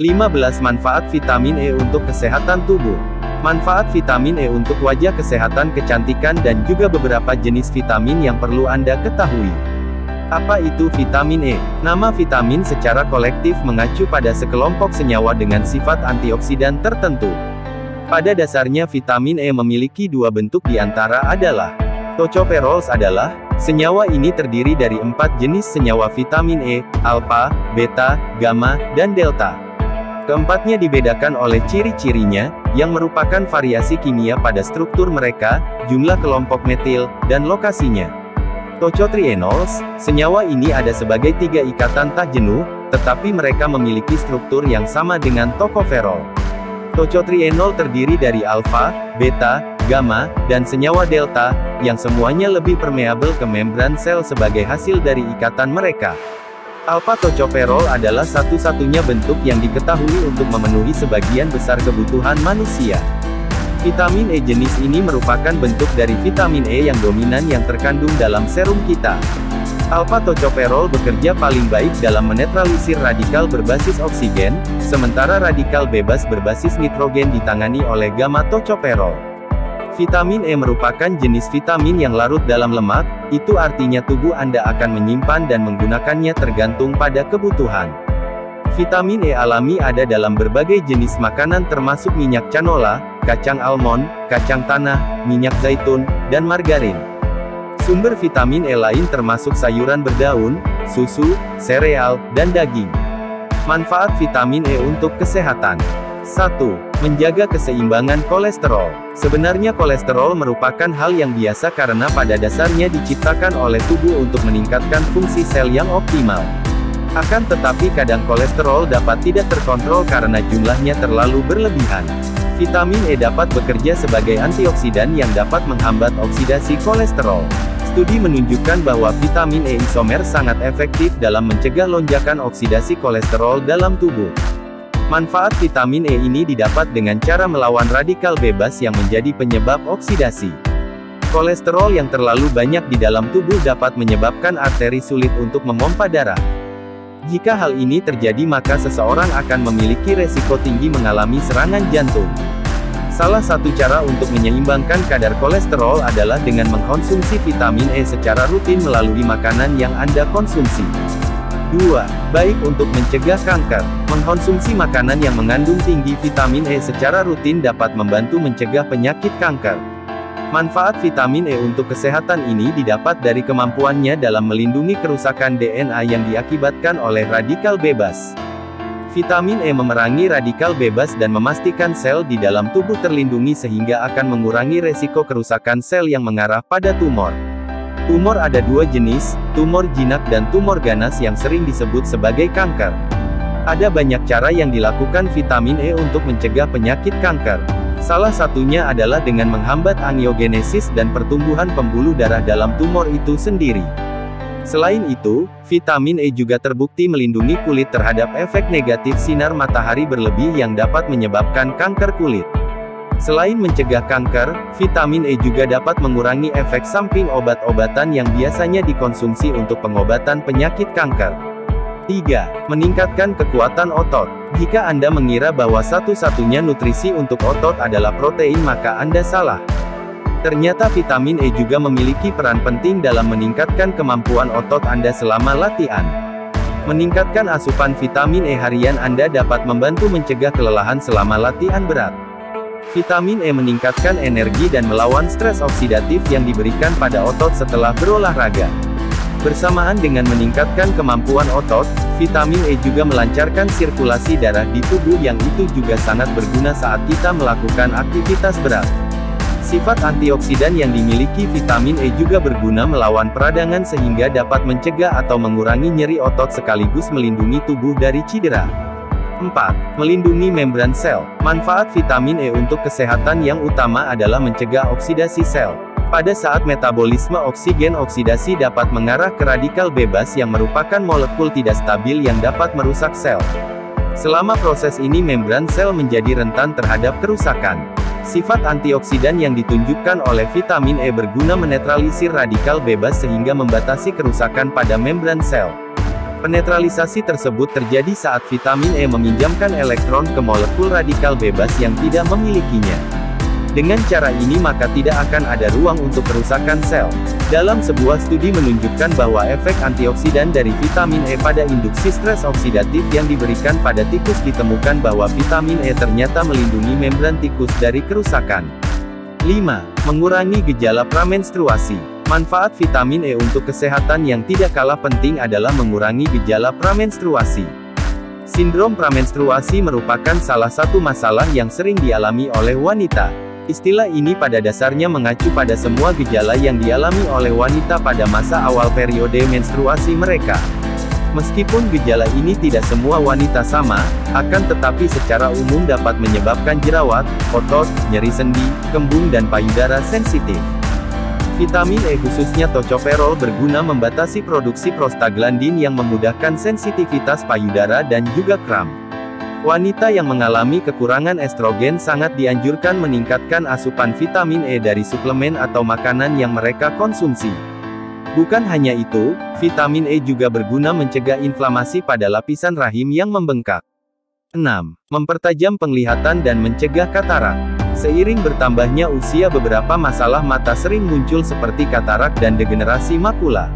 15 manfaat vitamin E untuk kesehatan tubuh. Manfaat vitamin E untuk wajah, kesehatan, kecantikan, dan juga beberapa jenis vitamin yang perlu Anda ketahui. Apa itu vitamin E? Nama vitamin secara kolektif mengacu pada sekelompok senyawa dengan sifat antioksidan tertentu. Pada dasarnya vitamin E memiliki dua bentuk, di antara adalah tocopherols adalah, senyawa ini terdiri dari 4 jenis senyawa vitamin E, alfa, beta, gamma, dan delta. Keempatnya dibedakan oleh ciri-cirinya, yang merupakan variasi kimia pada struktur mereka, jumlah kelompok metil, dan lokasinya. Tocotrienols, senyawa ini ada sebagai 3 ikatan tak jenuh, tetapi mereka memiliki struktur yang sama dengan tocopherol. Tocotrienol terdiri dari alfa, beta, gamma, dan senyawa delta, yang semuanya lebih permeabel ke membran sel sebagai hasil dari ikatan mereka. Alpha-tocopherol adalah satu-satunya bentuk yang diketahui untuk memenuhi sebagian besar kebutuhan manusia. Vitamin E jenis ini merupakan bentuk dari vitamin E yang dominan yang terkandung dalam serum kita. Alpha-tocopherol bekerja paling baik dalam menetralisir radikal berbasis oksigen, sementara radikal bebas berbasis nitrogen ditangani oleh gamma-tocopherol. Vitamin E merupakan jenis vitamin yang larut dalam lemak, itu artinya tubuh Anda akan menyimpan dan menggunakannya tergantung pada kebutuhan. Vitamin E alami ada dalam berbagai jenis makanan termasuk minyak canola, kacang almond, kacang tanah, minyak zaitun, dan margarin. Sumber vitamin E lain termasuk sayuran berdaun, susu, sereal, dan daging. Manfaat vitamin E untuk kesehatan. 1. Menjaga keseimbangan kolesterol. Sebenarnya kolesterol merupakan hal yang biasa karena pada dasarnya diciptakan oleh tubuh untuk meningkatkan fungsi sel yang optimal. Akan tetapi kadang kolesterol dapat tidak terkontrol karena jumlahnya terlalu berlebihan. Vitamin E dapat bekerja sebagai antioksidan yang dapat menghambat oksidasi kolesterol. Studi menunjukkan bahwa vitamin E isomer sangat efektif dalam mencegah lonjakan oksidasi kolesterol dalam tubuh. Manfaat vitamin E ini didapat dengan cara melawan radikal bebas yang menjadi penyebab oksidasi. Kolesterol yang terlalu banyak di dalam tubuh dapat menyebabkan arteri sulit untuk memompa darah. Jika hal ini terjadi maka seseorang akan memiliki resiko tinggi mengalami serangan jantung. Salah satu cara untuk menyeimbangkan kadar kolesterol adalah dengan mengkonsumsi vitamin E secara rutin melalui makanan yang Anda konsumsi. 2. Baik untuk mencegah kanker. Mengkonsumsi makanan yang mengandung tinggi vitamin E secara rutin dapat membantu mencegah penyakit kanker. Manfaat vitamin E untuk kesehatan ini didapat dari kemampuannya dalam melindungi kerusakan DNA yang diakibatkan oleh radikal bebas. Vitamin E memerangi radikal bebas dan memastikan sel di dalam tubuh terlindungi sehingga akan mengurangi resiko kerusakan sel yang mengarah pada tumor. Tumor ada 2 jenis, tumor jinak dan tumor ganas yang sering disebut sebagai kanker. Ada banyak cara yang dilakukan vitamin E untuk mencegah penyakit kanker. Salah satunya adalah dengan menghambat angiogenesis dan pertumbuhan pembuluh darah dalam tumor itu sendiri. Selain itu, vitamin E juga terbukti melindungi kulit terhadap efek negatif sinar matahari berlebih yang dapat menyebabkan kanker kulit. Selain mencegah kanker, vitamin E juga dapat mengurangi efek samping obat-obatan yang biasanya dikonsumsi untuk pengobatan penyakit kanker. 3. Meningkatkan kekuatan otot. Jika Anda mengira bahwa satu-satunya nutrisi untuk otot adalah protein maka Anda salah. Ternyata vitamin E juga memiliki peran penting dalam meningkatkan kemampuan otot Anda selama latihan. Meningkatkan asupan vitamin E harian Anda dapat membantu mencegah kelelahan selama latihan berat. Vitamin E meningkatkan energi dan melawan stres oksidatif yang diberikan pada otot setelah berolahraga. Bersamaan dengan meningkatkan kemampuan otot, vitamin E juga melancarkan sirkulasi darah di tubuh yang itu juga sangat berguna saat kita melakukan aktivitas berat. Sifat antioksidan yang dimiliki vitamin E juga berguna melawan peradangan sehingga dapat mencegah atau mengurangi nyeri otot sekaligus melindungi tubuh dari cedera. 4. Melindungi membran sel. Manfaat vitamin E untuk kesehatan yang utama adalah mencegah oksidasi sel. Pada saat metabolisme oksigen, oksidasi dapat mengarah ke radikal bebas yang merupakan molekul tidak stabil yang dapat merusak sel. Selama proses ini membran sel menjadi rentan terhadap kerusakan. Sifat antioksidan yang ditunjukkan oleh vitamin E berguna menetralisir radikal bebas sehingga membatasi kerusakan pada membran sel. Penetralisasi tersebut terjadi saat vitamin E meminjamkan elektron ke molekul radikal bebas yang tidak memilikinya. Dengan cara ini maka tidak akan ada ruang untuk kerusakan sel. Dalam sebuah studi menunjukkan bahwa efek antioksidan dari vitamin E pada induksi stres oksidatif yang diberikan pada tikus ditemukan bahwa vitamin E ternyata melindungi membran tikus dari kerusakan. 5. Mengurangi gejala pramenstruasi. Manfaat vitamin E untuk kesehatan yang tidak kalah penting adalah mengurangi gejala pramenstruasi. Sindrom pramenstruasi merupakan salah satu masalah yang sering dialami oleh wanita. Istilah ini pada dasarnya mengacu pada semua gejala yang dialami oleh wanita pada masa awal periode menstruasi mereka. Meskipun gejala ini tidak semua wanita sama, akan tetapi secara umum dapat menyebabkan jerawat, otot, nyeri sendi, kembung dan payudara sensitif. Vitamin E khususnya tocopherol berguna membatasi produksi prostaglandin yang memudahkan sensitivitas payudara dan juga kram. Wanita yang mengalami kekurangan estrogen sangat dianjurkan meningkatkan asupan vitamin E dari suplemen atau makanan yang mereka konsumsi. Bukan hanya itu, vitamin E juga berguna mencegah inflamasi pada lapisan rahim yang membengkak. 6. Mempertajam penglihatan dan mencegah katarak. Seiring bertambahnya usia beberapa masalah mata sering muncul seperti katarak dan degenerasi makula.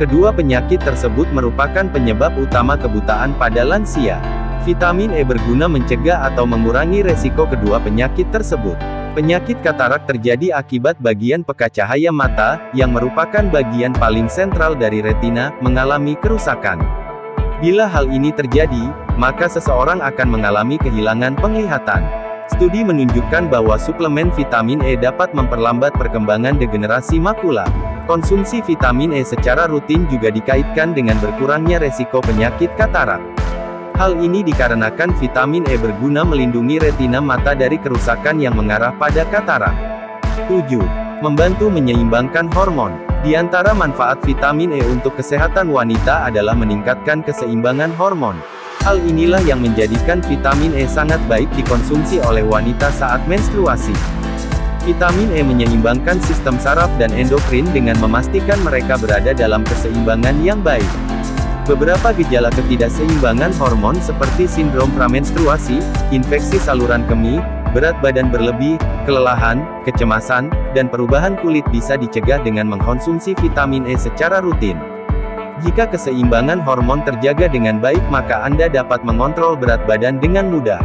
Kedua penyakit tersebut merupakan penyebab utama kebutaan pada lansia. Vitamin E berguna mencegah atau mengurangi resiko kedua penyakit tersebut. Penyakit katarak terjadi akibat bagian peka cahaya mata, yang merupakan bagian paling sentral dari retina, mengalami kerusakan. Bila hal ini terjadi, maka seseorang akan mengalami kehilangan penglihatan. Studi menunjukkan bahwa suplemen vitamin E dapat memperlambat perkembangan degenerasi makula. Konsumsi vitamin E secara rutin juga dikaitkan dengan berkurangnya resiko penyakit katarak. Hal ini dikarenakan vitamin E berguna melindungi retina mata dari kerusakan yang mengarah pada katarak. 7. Membantu menyeimbangkan hormon. Di antara manfaat vitamin E untuk kesehatan wanita adalah meningkatkan keseimbangan hormon. Hal inilah yang menjadikan vitamin E sangat baik dikonsumsi oleh wanita saat menstruasi. Vitamin E menyeimbangkan sistem saraf dan endokrin dengan memastikan mereka berada dalam keseimbangan yang baik. Beberapa gejala ketidakseimbangan hormon seperti sindrom pramenstruasi, infeksi saluran kemih, berat badan berlebih, kelelahan, kecemasan, dan perubahan kulit bisa dicegah dengan mengkonsumsi vitamin E secara rutin. Jika keseimbangan hormon terjaga dengan baik maka Anda dapat mengontrol berat badan dengan mudah.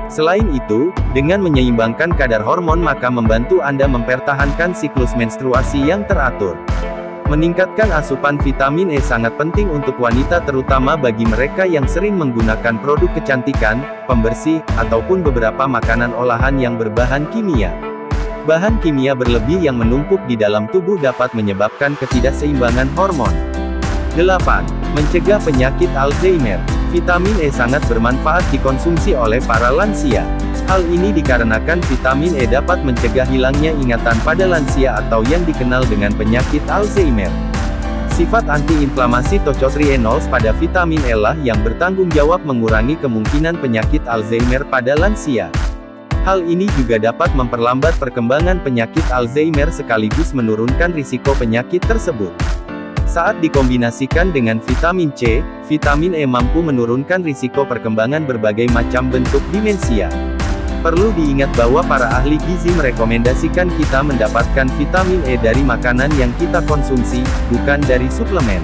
Selain itu, dengan menyeimbangkan kadar hormon maka membantu Anda mempertahankan siklus menstruasi yang teratur. Meningkatkan asupan vitamin E sangat penting untuk wanita terutama bagi mereka yang sering menggunakan produk kecantikan, pembersih, ataupun beberapa makanan olahan yang berbahan kimia. Bahan kimia berlebih yang menumpuk di dalam tubuh dapat menyebabkan ketidakseimbangan hormon. 8. Mencegah penyakit Alzheimer. Vitamin E sangat bermanfaat dikonsumsi oleh para lansia. Hal ini dikarenakan vitamin E dapat mencegah hilangnya ingatan pada lansia atau yang dikenal dengan penyakit Alzheimer. Sifat antiinflamasi tocotrienols pada vitamin E lah yang bertanggung jawab mengurangi kemungkinan penyakit Alzheimer pada lansia. Hal ini juga dapat memperlambat perkembangan penyakit Alzheimer sekaligus menurunkan risiko penyakit tersebut. Saat dikombinasikan dengan vitamin C, vitamin E mampu menurunkan risiko perkembangan berbagai macam bentuk demensia. Perlu diingat bahwa para ahli gizi merekomendasikan kita mendapatkan vitamin E dari makanan yang kita konsumsi, bukan dari suplemen.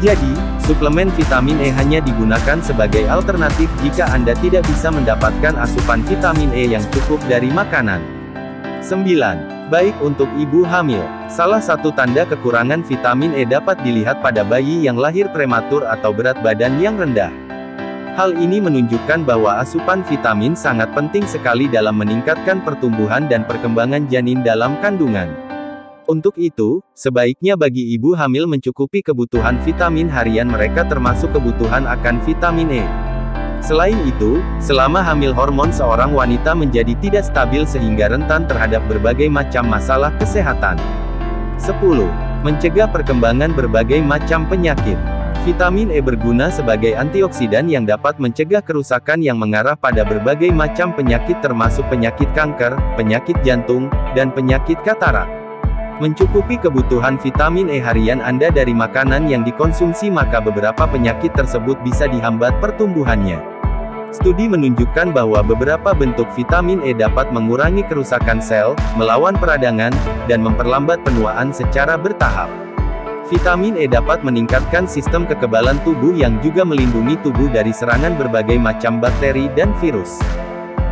Jadi, suplemen vitamin E hanya digunakan sebagai alternatif jika Anda tidak bisa mendapatkan asupan vitamin E yang cukup dari makanan. 9. Baik untuk ibu hamil. Salah satu tanda kekurangan vitamin E dapat dilihat pada bayi yang lahir prematur atau berat badan yang rendah. Hal ini menunjukkan bahwa asupan vitamin sangat penting sekali dalam meningkatkan pertumbuhan dan perkembangan janin dalam kandungan. Untuk itu, sebaiknya bagi ibu hamil mencukupi kebutuhan vitamin harian mereka termasuk kebutuhan akan vitamin E. Selain itu, selama hamil hormon seorang wanita menjadi tidak stabil sehingga rentan terhadap berbagai macam masalah kesehatan. 10. Mencegah perkembangan berbagai macam penyakit. Vitamin E berguna sebagai antioksidan yang dapat mencegah kerusakan yang mengarah pada berbagai macam penyakit termasuk penyakit kanker, penyakit jantung, dan penyakit katarak. Mencukupi kebutuhan vitamin E harian Anda dari makanan yang dikonsumsi, maka beberapa penyakit tersebut bisa dihambat pertumbuhannya. Studi menunjukkan bahwa beberapa bentuk vitamin E dapat mengurangi kerusakan sel, melawan peradangan, dan memperlambat penuaan secara bertahap. Vitamin E dapat meningkatkan sistem kekebalan tubuh yang juga melindungi tubuh dari serangan berbagai macam bakteri dan virus.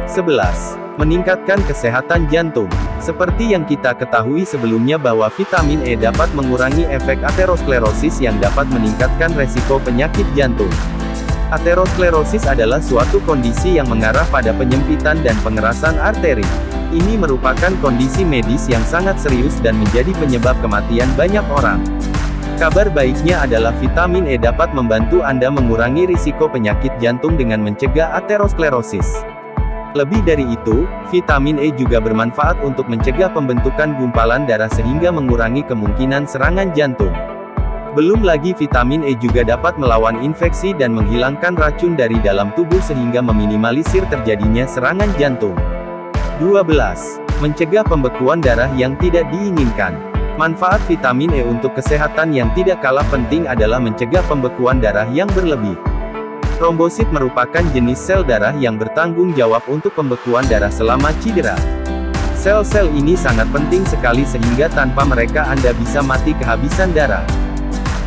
11. Meningkatkan kesehatan jantung. Seperti yang kita ketahui sebelumnya bahwa vitamin E dapat mengurangi efek aterosklerosis yang dapat meningkatkan resiko penyakit jantung. Aterosklerosis adalah suatu kondisi yang mengarah pada penyempitan dan pengerasan arteri. Ini merupakan kondisi medis yang sangat serius dan menjadi penyebab kematian banyak orang. Kabar baiknya adalah vitamin E dapat membantu Anda mengurangi risiko penyakit jantung dengan mencegah aterosklerosis. Lebih dari itu, vitamin E juga bermanfaat untuk mencegah pembentukan gumpalan darah sehingga mengurangi kemungkinan serangan jantung. Belum lagi vitamin E juga dapat melawan infeksi dan menghilangkan racun dari dalam tubuh sehingga meminimalisir terjadinya serangan jantung. 12. Mencegah pembekuan darah yang tidak diinginkan. Manfaat vitamin E untuk kesehatan yang tidak kalah penting adalah mencegah pembekuan darah yang berlebih. Trombosit merupakan jenis sel darah yang bertanggung jawab untuk pembekuan darah selama cedera. Sel-sel ini sangat penting sekali sehingga tanpa mereka Anda bisa mati kehabisan darah.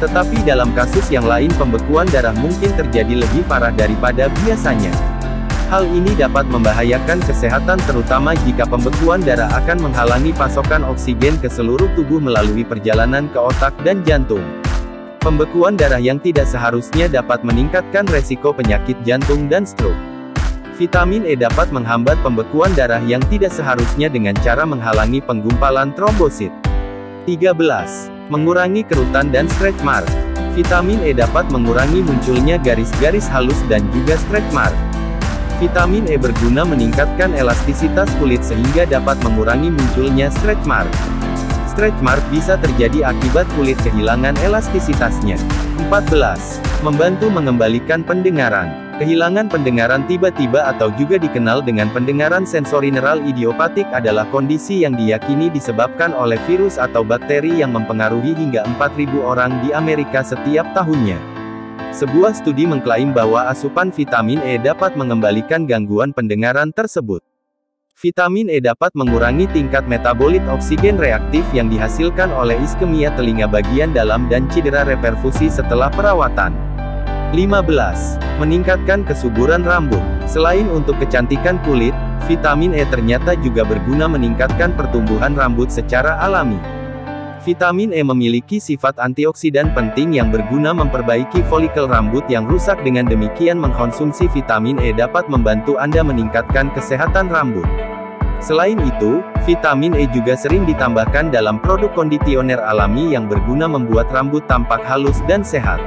Tetapi dalam kasus yang lain pembekuan darah mungkin terjadi lebih parah daripada biasanya. Hal ini dapat membahayakan kesehatan terutama jika pembekuan darah akan menghalangi pasokan oksigen ke seluruh tubuh melalui perjalanan ke otak dan jantung. Pembekuan darah yang tidak seharusnya dapat meningkatkan resiko penyakit jantung dan stroke. Vitamin E dapat menghambat pembekuan darah yang tidak seharusnya dengan cara menghalangi penggumpalan trombosit. 13. Mengurangi kerutan dan stretch mark. Vitamin E dapat mengurangi munculnya garis-garis halus dan juga stretch mark. Vitamin E berguna meningkatkan elastisitas kulit sehingga dapat mengurangi munculnya stretch mark. Stretch mark bisa terjadi akibat kulit kehilangan elastisitasnya. 14. Membantu mengembalikan pendengaran. Kehilangan pendengaran tiba-tiba atau juga dikenal dengan pendengaran sensorineural idiopatik adalah kondisi yang diyakini disebabkan oleh virus atau bakteri yang mempengaruhi hingga 4.000 orang di Amerika setiap tahunnya. Sebuah studi mengklaim bahwa asupan vitamin E dapat mengembalikan gangguan pendengaran tersebut. Vitamin E dapat mengurangi tingkat metabolit oksigen reaktif yang dihasilkan oleh iskemia telinga bagian dalam dan cedera reperfusi setelah perawatan. 15. Meningkatkan kesuburan rambut. Selain untuk kecantikan kulit, vitamin E ternyata juga berguna meningkatkan pertumbuhan rambut secara alami. Vitamin E memiliki sifat antioksidan penting yang berguna memperbaiki folikel rambut yang rusak. Dengan demikian mengkonsumsi vitamin E dapat membantu Anda meningkatkan kesehatan rambut. Selain itu, vitamin E juga sering ditambahkan dalam produk kondisioner alami yang berguna membuat rambut tampak halus dan sehat.